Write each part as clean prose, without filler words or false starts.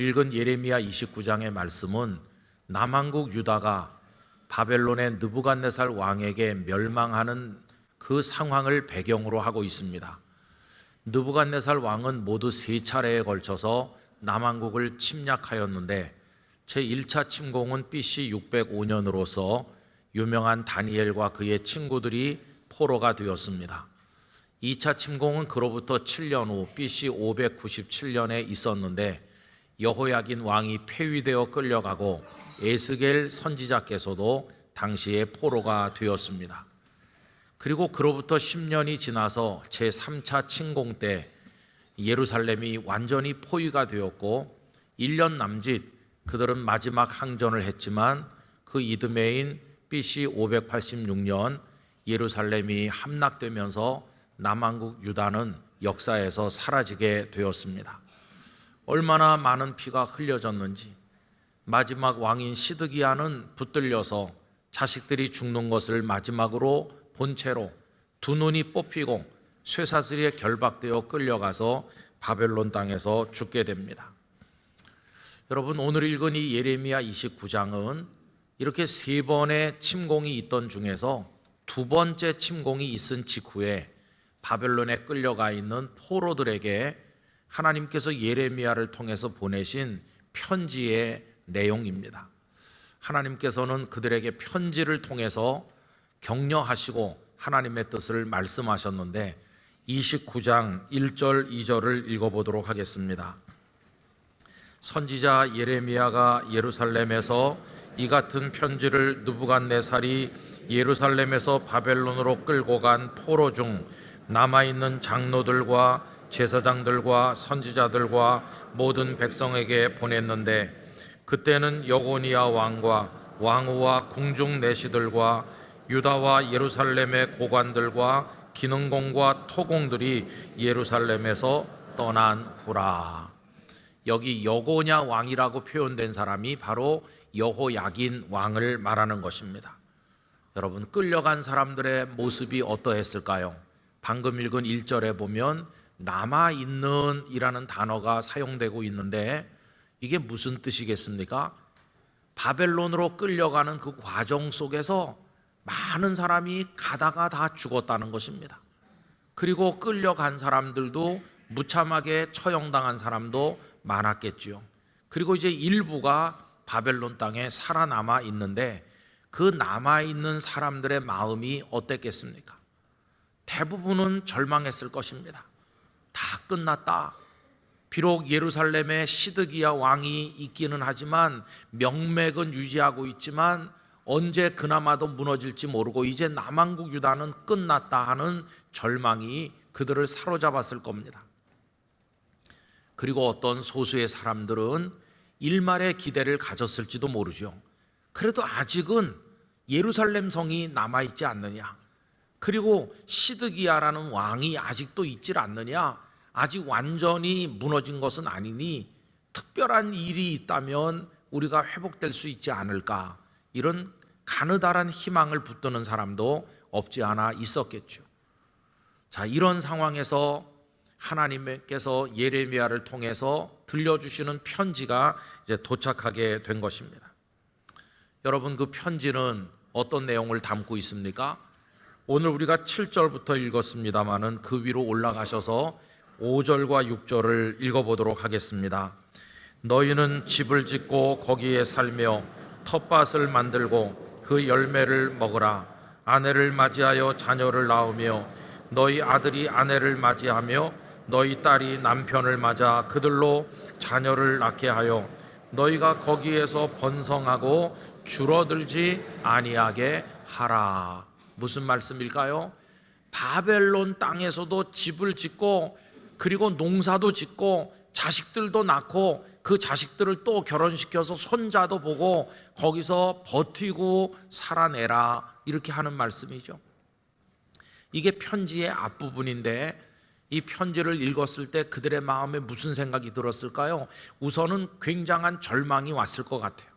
읽은 예레미야 29장의 말씀은 남한국 유다가 바벨론의 느부갓네살 왕에게 멸망하는 그 상황을 배경으로 하고 있습니다. 느부갓네살 왕은 모두 세 차례에 걸쳐서 남한국을 침략하였는데 제1차 침공은 BC 605년으로서 유명한 다니엘과 그의 친구들이 포로가 되었습니다. 2차 침공은 그로부터 7년 후 BC 597년에 있었는데 여호야긴 왕이 폐위되어 끌려가고 에스겔 선지자께서도 당시에 포로가 되었습니다. 그리고 그로부터 10년이 지나서 제3차 침공 때 예루살렘이 완전히 포위가 되었고 1년 남짓 그들은 마지막 항전을 했지만 그 이듬해인 BC 586년 예루살렘이 함락되면서 남한국 유다는 역사에서 사라지게 되었습니다. 얼마나 많은 피가 흘려졌는지, 마지막 왕인 시드기야는 붙들려서 자식들이 죽는 것을 마지막으로 본 채로 두 눈이 뽑히고 쇠사슬에 결박되어 끌려가서 바벨론 땅에서 죽게 됩니다. 여러분, 오늘 읽은 이 예레미야 29장은 이렇게 세 번의 침공이 있던 중에서 두 번째 침공이 있은 직후에 바벨론에 끌려가 있는 포로들에게 하나님께서 예레미야를 통해서 보내신 편지의 내용입니다. 하나님께서는 그들에게 편지를 통해서 격려하시고 하나님의 뜻을 말씀하셨는데 29장 1절 2절을 읽어보도록 하겠습니다. 선지자 예레미야가 예루살렘에서 이 같은 편지를 느부갓네살이 예루살렘에서 바벨론으로 끌고 간 포로 중 남아있는 장로들과 제사장들과 선지자들과 모든 백성에게 보냈는데 그때는 여고니아 왕과 왕후와 궁중 내시들과 유다와 예루살렘의 고관들과 기능공과 토공들이 예루살렘에서 떠난 후라. 여기 여고냐 왕이라고 표현된 사람이 바로 여호야긴 왕을 말하는 것입니다. 여러분, 끌려간 사람들의 모습이 어떠했을까요? 방금 읽은 1절에 보면 남아있는 이라는 단어가 사용되고 있는데 이게 무슨 뜻이겠습니까? 바벨론으로 끌려가는 그 과정 속에서 많은 사람이 가다가 다 죽었다는 것입니다. 그리고 끌려간 사람들도 무참하게 처형당한 사람도 많았겠지요. 그리고 이제 일부가 바벨론 땅에 살아남아 있는데 그 남아있는 사람들의 마음이 어땠겠습니까? 대부분은 절망했을 것입니다. 다 끝났다. 비록 예루살렘에 시드기야 왕이 있기는 하지만 명맥은 유지하고 있지만 언제 그나마도 무너질지 모르고 이제 남한국 유다는 끝났다 하는 절망이 그들을 사로잡았을 겁니다. 그리고 어떤 소수의 사람들은 일말의 기대를 가졌을지도 모르죠. 그래도 아직은 예루살렘 성이 남아있지 않느냐, 그리고 시드기야라는 왕이 아직도 있질 않느냐, 아직 완전히 무너진 것은 아니니 특별한 일이 있다면 우리가 회복될 수 있지 않을까, 이런 가느다란 희망을 붙드는 사람도 없지 않아 있었겠죠. 자, 이런 상황에서 하나님께서 예레미야를 통해서 들려주시는 편지가 이제 도착하게 된 것입니다. 여러분, 그 편지는 어떤 내용을 담고 있습니까? 오늘 우리가 7절부터 읽었습니다마는 그 위로 올라가셔서 5절과 6절을 읽어보도록 하겠습니다. 너희는 집을 짓고 거기에 살며 텃밭을 만들고 그 열매를 먹으라. 아내를 맞이하여 자녀를 낳으며 너희 아들이 아내를 맞이하며 너희 딸이 남편을 맞아 그들로 자녀를 낳게 하여 너희가 거기에서 번성하고 줄어들지 아니하게 하라. 무슨 말씀일까요? 바벨론 땅에서도 집을 짓고 그리고 농사도 짓고 자식들도 낳고 그 자식들을 또 결혼시켜서 손자도 보고 거기서 버티고 살아내라, 이렇게 하는 말씀이죠. 이게 편지의 앞부분인데 이 편지를 읽었을 때 그들의 마음에 무슨 생각이 들었을까요? 우선은 굉장한 절망이 왔을 것 같아요.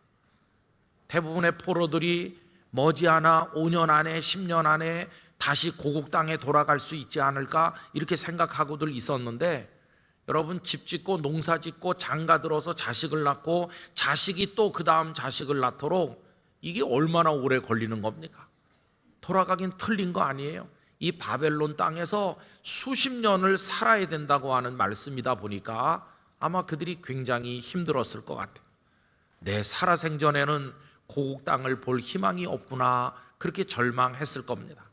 대부분의 포로들이 머지않아 5년 안에 10년 안에 다시 고국 땅에 돌아갈 수 있지 않을까, 이렇게 생각하고들 있었는데 여러분, 집 짓고 농사 짓고 장가 들어서 자식을 낳고 자식이 또 그 다음 자식을 낳도록 이게 얼마나 오래 걸리는 겁니까? 돌아가긴 틀린 거 아니에요. 이 바벨론 땅에서 수십 년을 살아야 된다고 하는 말씀이다 보니까 아마 그들이 굉장히 힘들었을 것 같아요. 내 살아생전에는 고국 땅을 볼 희망이 없구나, 그렇게 절망했을 겁니다.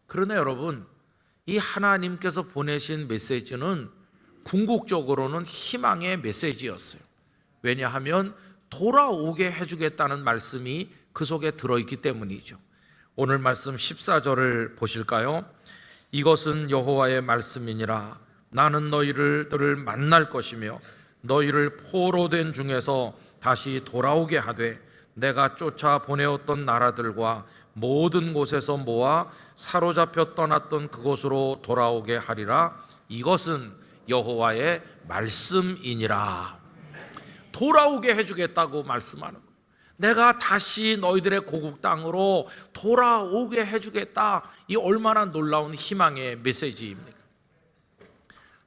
그러나 여러분, 이 하나님께서 보내신 메시지는 궁극적으로는 희망의 메시지였어요. 왜냐하면 돌아오게 해주겠다는 말씀이 그 속에 들어있기 때문이죠. 오늘 말씀 14절을 보실까요? 이것은 여호와의 말씀이니라. 나는 너희를 만날 것이며 너희를 포로된 중에서 다시 돌아오게 하되 내가 쫓아 보내었던 나라들과 모든 곳에서 모아 사로잡혀 떠났던 그곳으로 돌아오게 하리라. 이것은 여호와의 말씀이니라. 돌아오게 해주겠다고 말씀하는 거예요. 내가 다시 너희들의 고국 땅으로 돌아오게 해주겠다. 이 얼마나 놀라운 희망의 메시지입니까?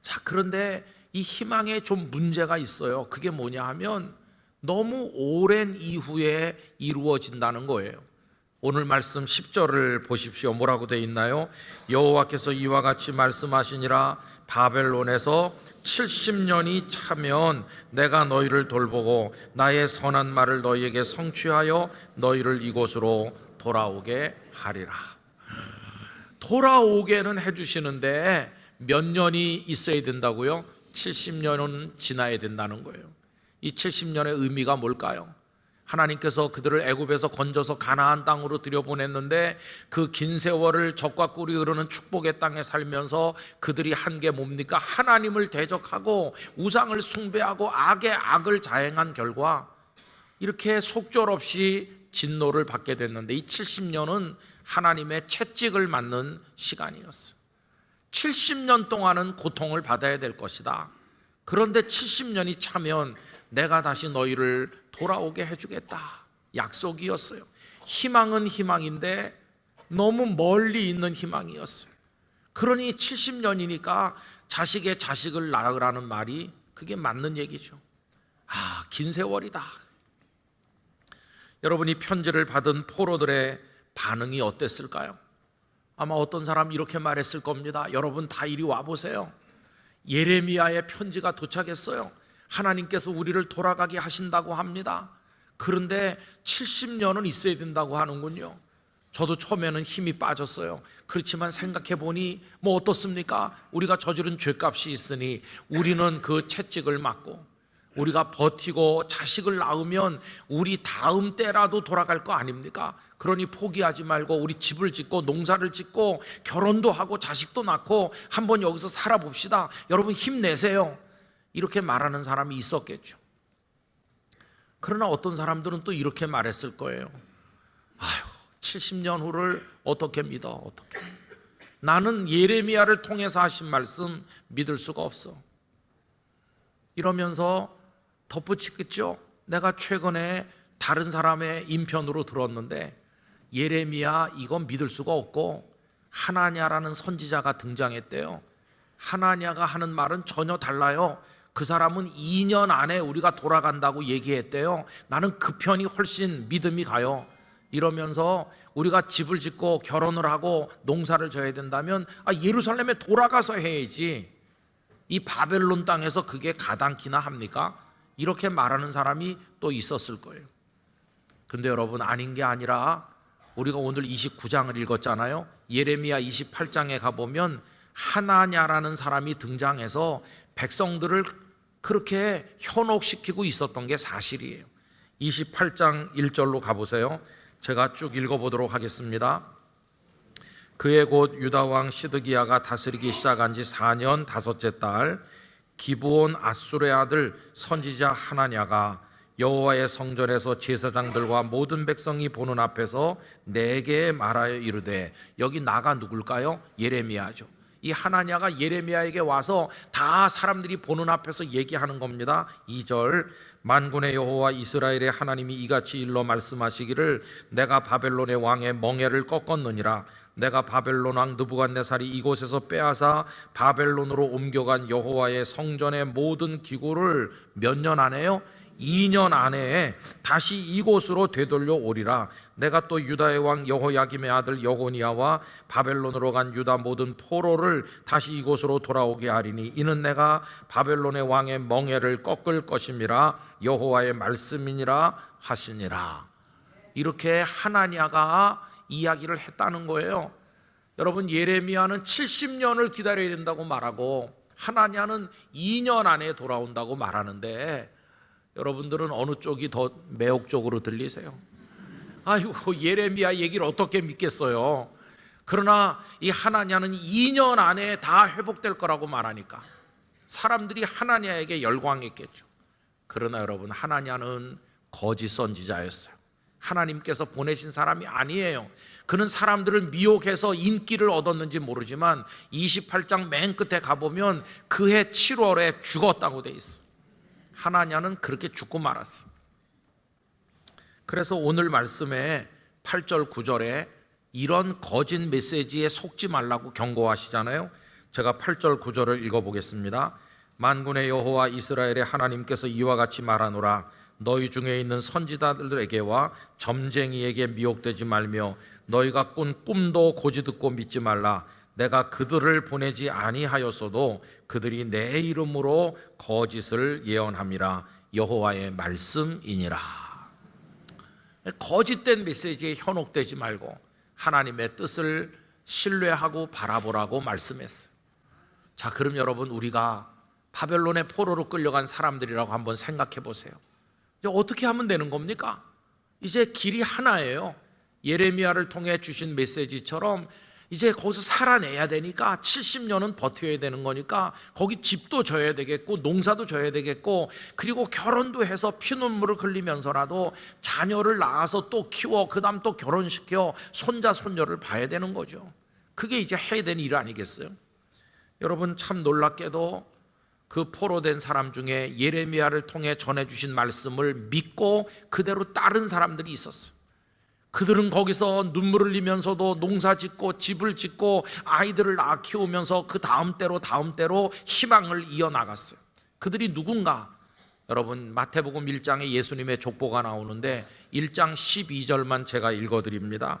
자, 그런데 이 희망에 좀 문제가 있어요. 그게 뭐냐 하면 너무 오랜 이후에 이루어진다는 거예요. 오늘 말씀 10절을 보십시오. 뭐라고 되어 있나요? 여호와께서 이와 같이 말씀하시니라. 바벨론에서 70년이 차면 내가 너희를 돌보고 나의 선한 말을 너희에게 성취하여 너희를 이곳으로 돌아오게 하리라. 돌아오게는 해주시는데 몇 년이 있어야 된다고요? 70년은 지나야 된다는 거예요. 이 70년의 의미가 뭘까요? 하나님께서 그들을 애굽에서 건져서 가나안 땅으로 들여보냈는데 그 긴 세월을 젖과 꿀이 흐르는 축복의 땅에 살면서 그들이 한 게 뭡니까? 하나님을 대적하고 우상을 숭배하고 악의 악을 자행한 결과 이렇게 속절없이 진노를 받게 됐는데, 이 70년은 하나님의 채찍을 맞는 시간이었어요. 70년 동안은 고통을 받아야 될 것이다. 그런데 70년이 차면 내가 다시 너희를 돌아오게 해주겠다. 약속이었어요. 희망은 희망인데 너무 멀리 있는 희망이었어요. 그러니 70년이니까 자식의 자식을 낳으라는 말이 그게 맞는 얘기죠. 긴 세월이다. 여러분이 편지를 받은 포로들의 반응이 어땠을까요? 아마 어떤 사람 이렇게 말했을 겁니다. 여러분 다 이리 와보세요. 예레미야의 편지가 도착했어요. 하나님께서 우리를 돌아가게 하신다고 합니다. 그런데 70년은 있어야 된다고 하는군요. 저도 처음에는 힘이 빠졌어요. 그렇지만 생각해 보니 뭐 어떻습니까? 우리가 저지른 죄값이 있으니 우리는 그 채찍을 맞고 우리가 버티고 자식을 낳으면 우리 다음 때라도 돌아갈 거 아닙니까? 그러니 포기하지 말고 우리 집을 짓고 농사를 짓고 결혼도 하고 자식도 낳고 한번 여기서 살아봅시다. 여러분 힘내세요. 이렇게 말하는 사람이 있었겠죠. 그러나 어떤 사람들은 또 이렇게 말했을 거예요. 70년 후를 어떻게 믿어? 어떻게? 나는 예레미야를 통해서 하신 말씀 믿을 수가 없어. 이러면서 덧붙이겠죠. 내가 최근에 다른 사람의 인편으로 들었는데 예레미야 이건 믿을 수가 없고 하나냐라는 선지자가 등장했대요. 하나냐가 하는 말은 전혀 달라요. 그 사람은 2년 안에 우리가 돌아간다고 얘기했대요. 나는 그 편이 훨씬 믿음이 가요. 이러면서 우리가 집을 짓고 결혼을 하고 농사를 져야 된다면 예루살렘에 돌아가서 해야지. 이 바벨론 땅에서 그게 가당키나 합니까? 이렇게 말하는 사람이 또 있었을 거예요. 근데 여러분 아닌 게 아니라 우리가 오늘 29장을 읽었잖아요. 예레미야 28장에 가보면 하나냐라는 사람이 등장해서 백성들을 그렇게 현혹시키고 있었던 게 사실이에요. 28장 1절로 가보세요. 제가 쭉 읽어보도록 하겠습니다. 그의 곧 유다왕 시드기야가 다스리기 시작한 지 4년 다섯째 달 기브온 아수르의 아들 선지자 하나냐가 여호와의 성전에서 제사장들과 모든 백성이 보는 앞에서 내게 말하여 이르되, 여기 나가 누굴까요? 예레미야죠. 이 하나냐가 예레미야에게 와서 다 사람들이 보는 앞에서 얘기하는 겁니다. 2절 만군의 여호와 이스라엘의 하나님이 이같이 일러 말씀하시기를 내가 바벨론의 왕의 멍에를 꺾었느니라. 내가 바벨론 왕 느부갓네살이 이곳에서 빼앗아 바벨론으로 옮겨간 여호와의 성전의 모든 기구를 몇 년 안에요? 2년 안에 다시 이곳으로 되돌려 오리라. 내가 또 유다의 왕 여호야김의 아들 여고니아와 바벨론으로 간 유다 모든 포로를 다시 이곳으로 돌아오게 하리니 이는 내가 바벨론의 왕의 멍에를 꺾을 것임이라 여호와의 말씀이니라 하시니라. 이렇게 하나냐가 이야기를 했다는 거예요. 여러분, 예레미야는 70년을 기다려야 된다고 말하고 하나냐는 2년 안에 돌아온다고 말하는데, 여러분들은 어느 쪽이 더 매혹적으로 들리세요? 아이고, 예레미야 얘기를 어떻게 믿겠어요? 그러나 이 하나냐는 2년 안에 다 회복될 거라고 말하니까 사람들이 하나냐에게 열광했겠죠. 그러나 여러분, 하나냐는 거짓 선지자였어요. 하나님께서 보내신 사람이 아니에요. 그는 사람들을 미혹해서 인기를 얻었는지 모르지만 28장 맨 끝에 가보면 그해 7월에 죽었다고 돼 있어요. 하나냐는 그렇게 죽고 말았어. 그래서 오늘 말씀에 8절 9절에 이런 거짓 메시지에 속지 말라고 경고하시잖아요. 제가 8절 9절을 읽어보겠습니다. 만군의 여호와 이스라엘의 하나님께서 이와 같이 말하노라. 너희 중에 있는 선지자들에게와 점쟁이에게 미혹되지 말며 너희가 꾼 꿈도 고지 듣고 믿지 말라. 내가 그들을 보내지 아니하였어도 그들이 내 이름으로 거짓을 예언함이라. 여호와의 말씀이니라. 거짓된 메시지에 현혹되지 말고 하나님의 뜻을 신뢰하고 바라보라고 말씀했어요. 자, 그럼 여러분, 우리가 바벨론의 포로로 끌려간 사람들이라고 한번 생각해 보세요. 이제 어떻게 하면 되는 겁니까? 이제 길이 하나예요. 예레미야를 통해 주신 메시지처럼 이제 거기서 살아내야 되니까 70년은 버텨야 되는 거니까 거기 집도 져야 되겠고 농사도 져야 되겠고, 그리고 결혼도 해서 피눈물을 흘리면서라도 자녀를 낳아서 또 키워 그 다음 또 결혼시켜 손자 손녀를 봐야 되는 거죠. 그게 이제 해야 되는 일 아니겠어요? 여러분, 참 놀랍게도 그 포로된 사람 중에 예레미야를 통해 전해주신 말씀을 믿고 그대로 따른 사람들이 있었어요. 그들은 거기서 눈물을 흘리면서도 농사 짓고 집을 짓고 아이들을 낳아 키우면서 그 다음 때로 희망을 이어나갔어요. 그들이 누군가? 여러분, 마태복음 1장에 예수님의 족보가 나오는데 1장 12절만 제가 읽어드립니다.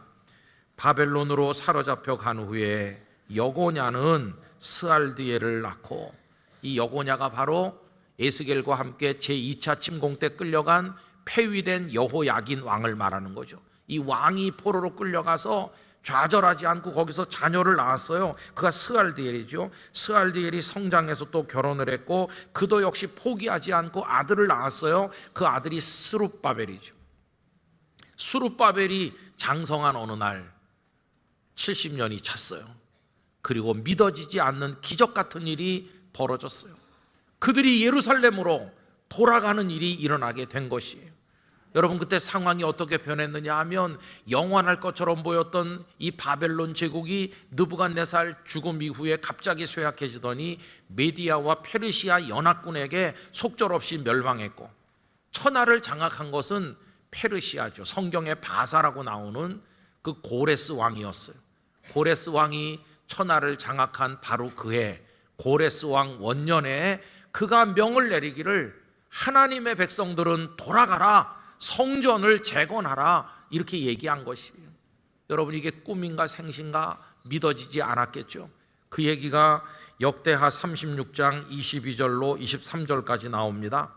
바벨론으로 사로잡혀 간 후에 여고냐는 스알디엘을 낳고, 이 여고냐가 바로 에스겔과 함께 제2차 침공 때 끌려간 폐위된 여호야긴 왕을 말하는 거죠. 이 왕이 포로로 끌려가서 좌절하지 않고 거기서 자녀를 낳았어요. 그가 스알디엘이죠. 스알디엘이 성장해서 또 결혼을 했고 그도 역시 포기하지 않고 아들을 낳았어요. 그 아들이 스룹바벨이죠. 스룹바벨이 장성한 어느 날 70년이 찼어요. 그리고 믿어지지 않는 기적 같은 일이 벌어졌어요. 그들이 예루살렘으로 돌아가는 일이 일어나게 된 것이에요. 여러분, 그때 상황이 어떻게 변했느냐 하면 영원할 것처럼 보였던 이 바벨론 제국이 느부갓네살 죽음 이후에 갑자기 쇠약해지더니 메디아와 페르시아 연합군에게 속절없이 멸망했고, 천하를 장악한 것은 페르시아죠. 성경에 바사라고 나오는 그 고레스 왕이었어요. 고레스 왕이 천하를 장악한 바로 그해 고레스 왕 원년에 그가 명을 내리기를 하나님의 백성들은 돌아가라, 성전을 재건하라, 이렇게 얘기한 것이에요. 여러분, 이게 꿈인가 생신가 믿어지지 않았겠죠. 그 얘기가 역대하 36장 22절로 23절까지 나옵니다.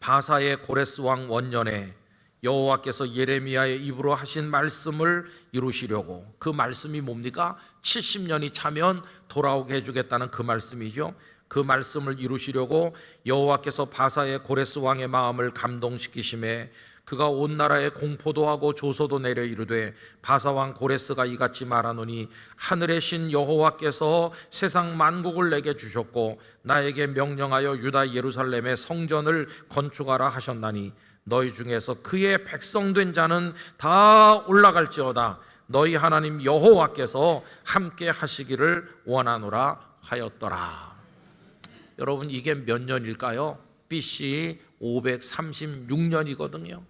바사의 고레스 왕 원년에 여호와께서 예레미야의 입으로 하신 말씀을 이루시려고, 그 말씀이 뭡니까? 70년이 차면 돌아오게 해주겠다는 그 말씀이죠. 그 말씀을 이루시려고 여호와께서 바사의 고레스 왕의 마음을 감동시키심에 그가 온 나라에 공포도 하고 조소도 내려 이르되, 바사 왕 고레스가 이같이 말하노니 하늘의 신 여호와께서 세상 만국을 내게 주셨고 나에게 명령하여 유다 예루살렘의 성전을 건축하라 하셨나니 너희 중에서 그의 백성된 자는 다 올라갈지어다. 너희 하나님 여호와께서 함께 하시기를 원하노라 하였더라. 여러분, 이게 몇 년일까요? BC 536년이거든요.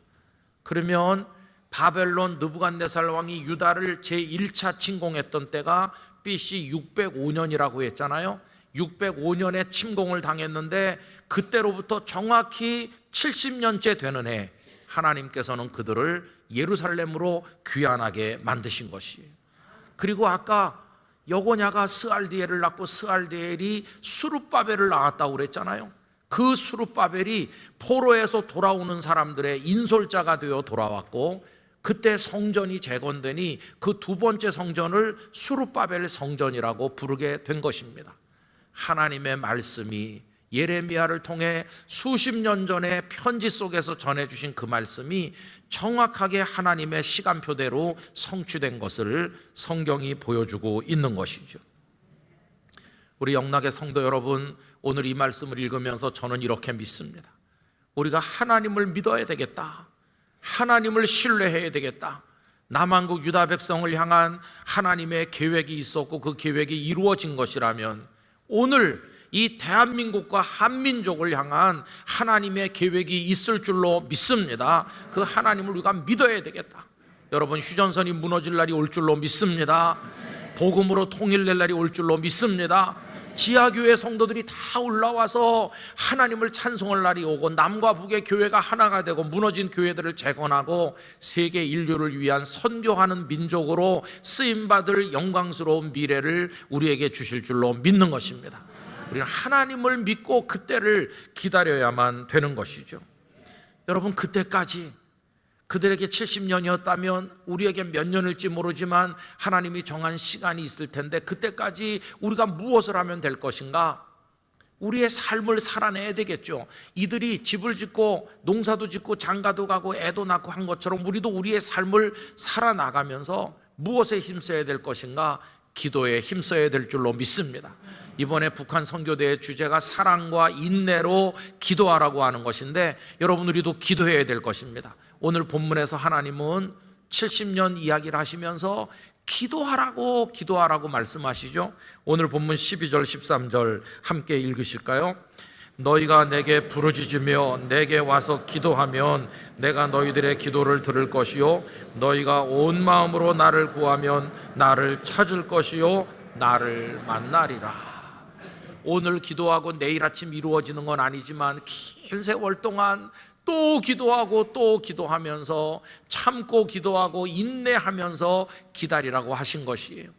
그러면 바벨론 느부갓네살 왕이 유다를 제1차 침공했던 때가 BC 605년이라고 했잖아요. 605년에 침공을 당했는데 그때로부터 정확히 70년째 되는 해 하나님께서는 그들을 예루살렘으로 귀환하게 만드신 것이에요. 그리고 아까 여고냐가 스알디엘을 낳고 스알디엘이 수룹바벨을 낳았다고 그랬잖아요. 그 수룹바벨이 포로에서 돌아오는 사람들의 인솔자가 되어 돌아왔고, 그때 성전이 재건되니 그 두 번째 성전을 수룹바벨 성전이라고 부르게 된 것입니다. 하나님의 말씀이 예레미야를 통해 수십 년 전에 편지 속에서 전해주신 그 말씀이 정확하게 하나님의 시간표대로 성취된 것을 성경이 보여주고 있는 것이죠. 우리 영락의 성도 여러분, 오늘 이 말씀을 읽으면서 저는 이렇게 믿습니다. 우리가 하나님을 믿어야 되겠다. 하나님을 신뢰해야 되겠다. 남한국 유다 백성을 향한 하나님의 계획이 있었고 그 계획이 이루어진 것이라면 오늘 이 대한민국과 한민족을 향한 하나님의 계획이 있을 줄로 믿습니다. 그 하나님을 우리가 믿어야 되겠다. 여러분, 휴전선이 무너질 날이 올 줄로 믿습니다. 복음으로 통일될 날이 올 줄로 믿습니다. 지하교회 성도들이 다 올라와서 하나님을 찬송할 날이 오고 남과 북의 교회가 하나가 되고 무너진 교회들을 재건하고 세계 인류를 위한 선교하는 민족으로 쓰임받을 영광스러운 미래를 우리에게 주실 줄로 믿는 것입니다. 우리는 하나님을 믿고 그때를 기다려야만 되는 것이죠. 여러분, 그때까지 그들에게 70년이었다면 우리에게 몇 년일지 모르지만 하나님이 정한 시간이 있을 텐데 그때까지 우리가 무엇을 하면 될 것인가? 우리의 삶을 살아내야 되겠죠. 이들이 집을 짓고 농사도 짓고 장가도 가고 애도 낳고 한 것처럼 우리도 우리의 삶을 살아나가면서 무엇에 힘써야 될 것인가? 기도에 힘써야 될 줄로 믿습니다. 이번에 북한 선교대의 주제가 사랑과 인내로 기도하라고 하는 것인데 여러분, 우리도 기도해야 될 것입니다. 오늘 본문에서 하나님은 70년 이야기를 하시면서 기도하라고 말씀하시죠. 오늘 본문 12절 13절 함께 읽으실까요? 너희가 내게 부르짖으며 내게 와서 기도하면 내가 너희들의 기도를 들을 것이요 너희가 온 마음으로 나를 구하면 나를 찾을 것이요 나를 만나리라. 오늘 기도하고 내일 아침 이루어지는 건 아니지만 긴 세월 동안 또 기도하고 또 기도하면서 참고 기도하고 인내하면서 기다리라고 하신 것이에요.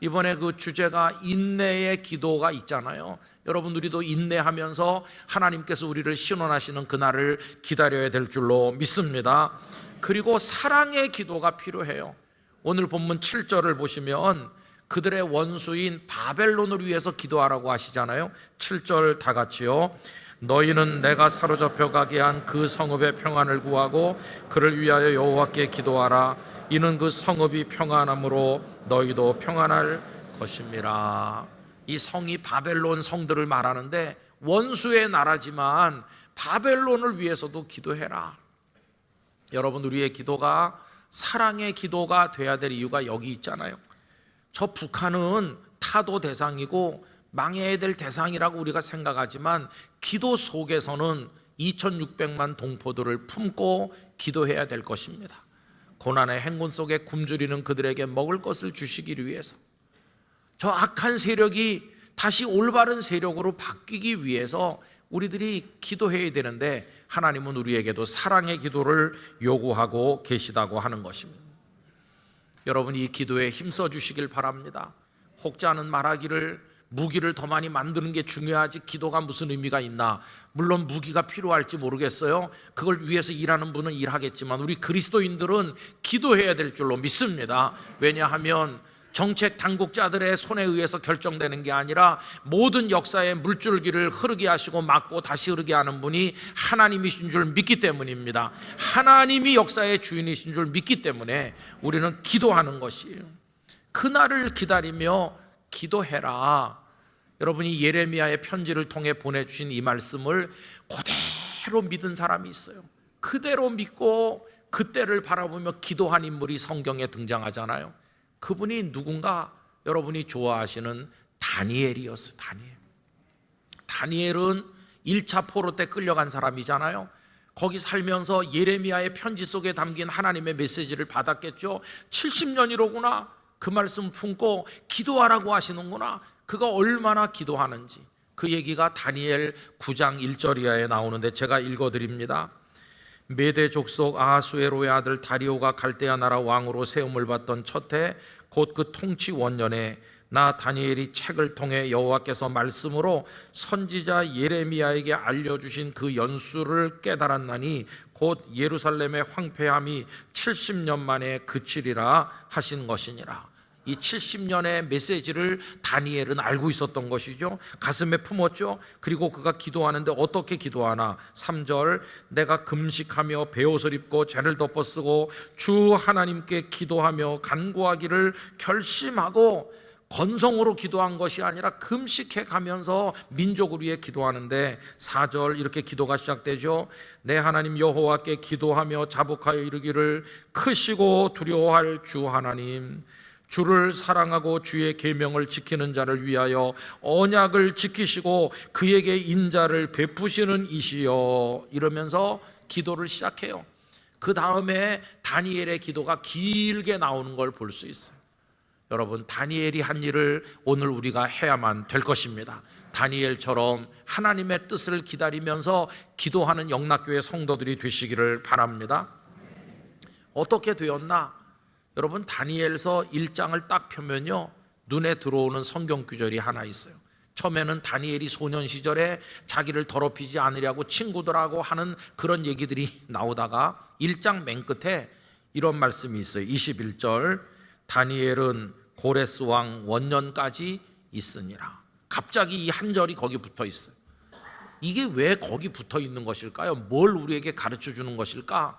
이번에 그 주제가 인내의 기도가 있잖아요. 여러분, 우리도 인내하면서 하나님께서 우리를 신원하시는 그날을 기다려야 될 줄로 믿습니다. 그리고 사랑의 기도가 필요해요. 오늘 본문 7절을 보시면 그들의 원수인 바벨론을 위해서 기도하라고 하시잖아요. 7절 다 같이요. 너희는 내가 사로잡혀 가게 한 그 성읍의 평안을 구하고 그를 위하여 여호와께 기도하라. 이는 그 성읍이 평안함으로 너희도 평안할 것임이라. 이 성이 바벨론 성들을 말하는데 원수의 나라지만 바벨론을 위해서도 기도해라. 여러분, 우리의 기도가 사랑의 기도가 돼야 될 이유가 여기 있잖아요. 저 북한은 타도 대상이고 망해야 될 대상이라고 우리가 생각하지만 기도 속에서는 2600만 동포들을 품고 기도해야 될 것입니다. 고난의 행군 속에 굶주리는 그들에게 먹을 것을 주시기 위해서, 저 악한 세력이 다시 올바른 세력으로 바뀌기 위해서 우리들이 기도해야 되는데 하나님은 우리에게도 사랑의 기도를 요구하고 계시다고 하는 것입니다. 여러분, 이 기도에 힘써 주시길 바랍니다. 혹자는 말하기를 무기를 더 많이 만드는 게 중요하지 기도가 무슨 의미가 있나. 물론 무기가 필요할지 모르겠어요. 그걸 위해서 일하는 분은 일하겠지만 우리 그리스도인들은 기도해야 될 줄로 믿습니다. 왜냐하면 정책 당국자들의 손에 의해서 결정되는 게 아니라 모든 역사의 물줄기를 흐르게 하시고 막고 다시 흐르게 하는 분이 하나님이신 줄 믿기 때문입니다. 하나님이 역사의 주인이신 줄 믿기 때문에 우리는 기도하는 것이에요. 그날을 기다리며 기도해라. 여러분이 예레미야의 편지를 통해 보내주신 이 말씀을 그대로 믿은 사람이 있어요. 그대로 믿고 그때를 바라보며 기도한 인물이 성경에 등장하잖아요. 그분이 누군가? 여러분이 좋아하시는 다니엘이었어요. 다니엘은 1차 포로 때 끌려간 사람이잖아요. 거기 살면서 예레미야의 편지 속에 담긴 하나님의 메시지를 받았겠죠. 70년이로구나. 그 말씀 품고 기도하라고 하시는구나. 그가 얼마나 기도하는지 그 얘기가 다니엘 9장 1절 이하에 나오는데 제가 읽어드립니다. 메대 족속 아하수에로의 아들 다리오가 갈대아 나라 왕으로 세움을 받던 첫 해 곧 그 통치 원년에 나 다니엘이 책을 통해 여호와께서 말씀으로 선지자 예레미야에게 알려주신 그 연수를 깨달았나니 곧 예루살렘의 황폐함이 70년 만에 그치리라 하신 것이니라. 이 70년의 메시지를 다니엘은 알고 있었던 것이죠. 가슴에 품었죠. 그리고 그가 기도하는데 어떻게 기도하나? 3절 내가 금식하며 베옷을 입고 죄를 덮어쓰고 주 하나님께 기도하며 간구하기를 결심하고, 건성으로 기도한 것이 아니라 금식해 가면서 민족을 위해 기도하는데 4절 이렇게 기도가 시작되죠. 내 하나님 여호와께 기도하며 자복하여 이르기를 크시고 두려워할 주 하나님, 주를 사랑하고 주의 계명을 지키는 자를 위하여 언약을 지키시고 그에게 인자를 베푸시는 이시여, 이러면서 기도를 시작해요. 그 다음에 다니엘의 기도가 길게 나오는 걸 볼 수 있어요. 여러분, 다니엘이 한 일을 오늘 우리가 해야만 될 것입니다. 다니엘처럼 하나님의 뜻을 기다리면서 기도하는 영락교회 성도들이 되시기를 바랍니다. 어떻게 되었나? 여러분, 다니엘서 1장을 딱 펴면요, 눈에 들어오는 성경 구절이 하나 있어요. 처음에는 다니엘이 소년 시절에 자기를 더럽히지 않으려고 친구들하고 하는 그런 얘기들이 나오다가 1장 맨 끝에 이런 말씀이 있어요. 21절 다니엘은 고레스 왕 원년까지 있으니라. 갑자기 이 한 절이 거기 붙어 있어요. 이게 왜 거기 붙어 있는 것일까요? 뭘 우리에게 가르쳐 주는 것일까?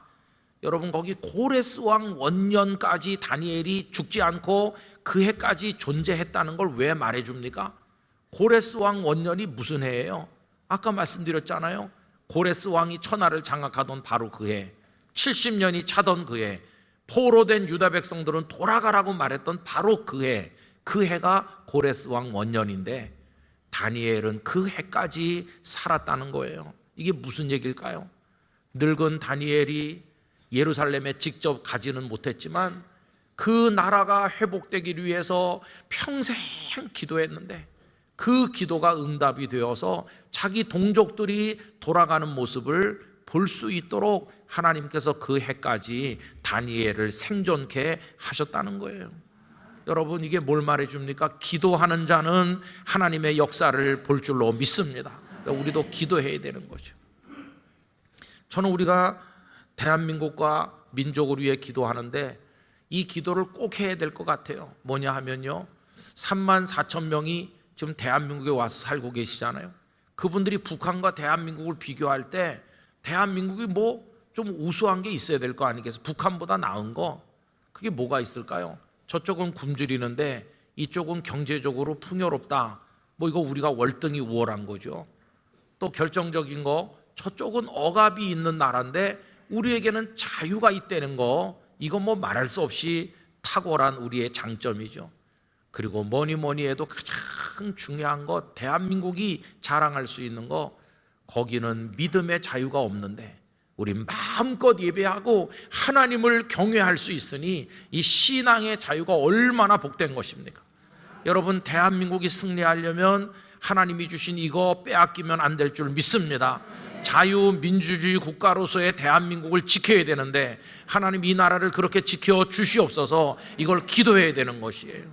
여러분, 거기 고레스 왕 원년까지 다니엘이 죽지 않고 그 해까지 존재했다는 걸 왜 말해 줍니까? 고레스 왕 원년이 무슨 해예요? 아까 말씀드렸잖아요. 고레스 왕이 천하를 장악하던 바로 그 해, 70년이 차던 그 해, 포로된 유다 백성들은 돌아가라고 말했던 바로 그 해, 그 해가 고레스 왕 원년인데 다니엘은 그 해까지 살았다는 거예요. 이게 무슨 얘기일까요? 늙은 다니엘이 예루살렘에 직접 가지는 못했지만 그 나라가 회복되기 위해서 평생 기도했는데 그 기도가 응답이 되어서 자기 동족들이 돌아가는 모습을 볼 수 있도록 하나님께서 그 해까지 다니엘을 생존케 하셨다는 거예요. 여러분, 이게 뭘 말해줍니까? 기도하는 자는 하나님의 역사를 볼 줄로 믿습니다. 우리도 기도해야 되는 거죠. 저는 우리가 대한민국과 민족을 위해 기도하는데 이 기도를 꼭 해야 될 것 같아요. 뭐냐 하면요, 3만 4천 명이 지금 대한민국에 와서 살고 계시잖아요. 그분들이 북한과 대한민국을 비교할 때 대한민국이 뭐 좀 우수한 게 있어야 될 거 아니겠어요? 북한보다 나은 거, 그게 뭐가 있을까요? 저쪽은 굶주리는데 이쪽은 경제적으로 풍요롭다, 뭐 이거 우리가 월등히 우월한 거죠. 또 결정적인 거, 저쪽은 억압이 있는 나라인데 우리에게는 자유가 있다는 거, 이거 뭐 말할 수 없이 탁월한 우리의 장점이죠. 그리고 뭐니 해도 가장 중요한 거, 대한민국이 자랑할 수 있는 거, 거기는 믿음의 자유가 없는데 우리 마음껏 예배하고 하나님을 경외할 수 있으니 이 신앙의 자유가 얼마나 복된 것입니까? 여러분, 대한민국이 승리하려면 하나님이 주신 이거 빼앗기면 안 될 줄 믿습니다. 자유민주주의 국가로서의 대한민국을 지켜야 되는데 하나님 이 나라를 그렇게 지켜 주시옵소서, 이걸 기도해야 되는 것이에요.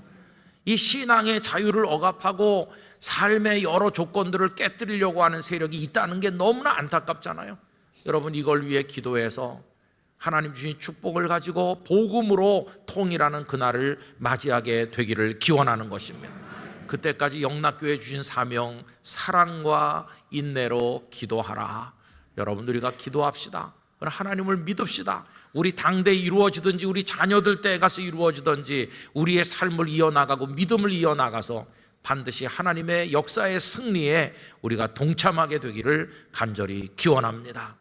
이 신앙의 자유를 억압하고 삶의 여러 조건들을 깨뜨리려고 하는 세력이 있다는 게 너무나 안타깝잖아요. 여러분, 이걸 위해 기도해서 하나님 주신 축복을 가지고 복음으로 통일하는 그날을 맞이하게 되기를 기원하는 것입니다. 그때까지 영락교회 주신 사명, 사랑과 인내로 기도하라. 여러분, 우리가 기도합시다. 하나님을 믿읍시다. 우리 당대 이루어지든지 우리 자녀들 때에 가서 이루어지든지 우리의 삶을 이어나가고 믿음을 이어나가서 반드시 하나님의 역사의 승리에 우리가 동참하게 되기를 간절히 기원합니다.